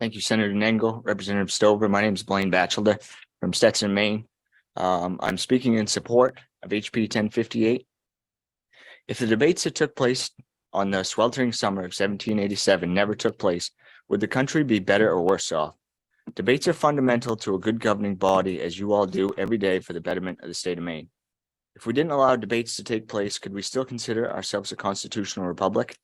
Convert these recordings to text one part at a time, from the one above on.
Thank you, Senator Nangle, Representative Stover. My name is Blaine Batchelder from Stetson, Maine. I'm speaking in support of HB 1058. If the debates that took place on the sweltering summer of 1787 never took place, would the country be better or worse off? Debates are fundamental to a good governing body, as you all do every day for the betterment of the state of Maine. If we didn't allow debates to take place, could we still consider ourselves a constitutional republic?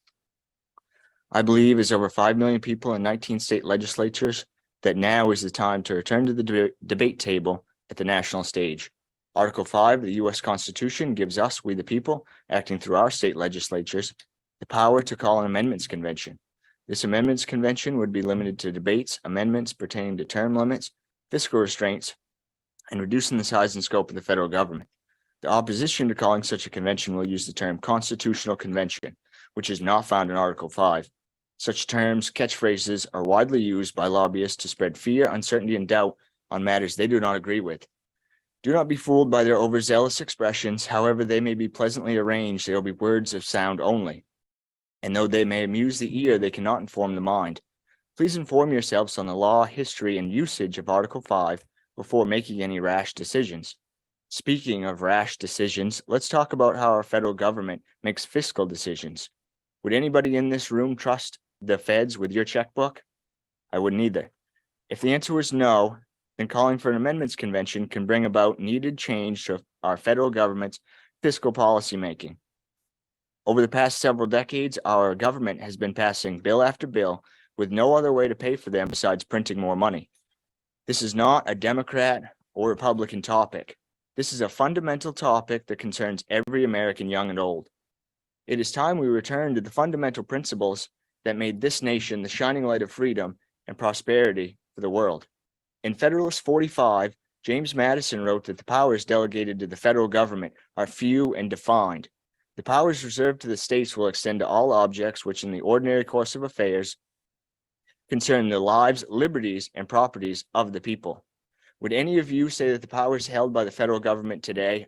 I believe, as over 5 million people in 19 state legislatures, that now is the time to return to the debate table at the national stage. Article 5 of the U.S. Constitution gives us, we the people, acting through our state legislatures, the power to call an amendments convention. This amendments convention would be limited to debates, amendments pertaining to term limits, fiscal restraints, and reducing the size and scope of the federal government. The opposition to calling such a convention will use the term constitutional convention, which is not found in Article 5. Such terms, catchphrases, are widely used by lobbyists to spread fear, uncertainty, and doubt on matters they do not agree with. Do not be fooled by their overzealous expressions. However they may be pleasantly arranged, they will be words of sound only. And though they may amuse the ear, they cannot inform the mind. Please inform yourselves on the law, history, and usage of Article 5 before making any rash decisions. Speaking of rash decisions, let's talk about how our federal government makes fiscal decisions. Would anybody in this room trust the feds with your checkbook? I wouldn't either. If the answer was no, then calling for an amendments convention can bring about needed change to our federal government's fiscal policy making. Over the past several decades, our government has been passing bill after bill with no other way to pay for them besides printing more money. This is not a Democrat or Republican topic. This is a fundamental topic that concerns every American, young and old. It is time we return to the fundamental principles that made this nation the shining light of freedom and prosperity for the world. In Federalist 45, James Madison wrote that the powers delegated to the federal government are few and defined. The powers reserved to the states will extend to all objects which in the ordinary course of affairs concern the lives, liberties, and properties of the people. Would any of you say that the powers held by the federal government today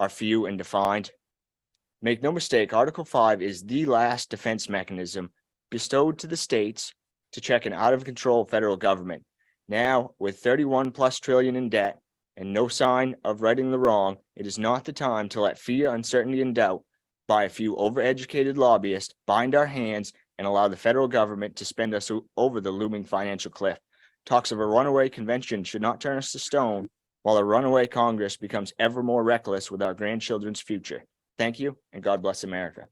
are few and defined? Make no mistake, Article 5 is the last defense mechanism bestowed to the states to check an out-of-control federal government. Now, with 31 plus trillion in debt and no sign of righting the wrong, it is not the time to let fear, uncertainty, and doubt by a few overeducated lobbyists bind our hands and allow the federal government to spend us over the looming financial cliff. Talks of a runaway convention should not turn us to stone, while a runaway Congress becomes ever more reckless with our grandchildren's future. Thank you, and God bless America.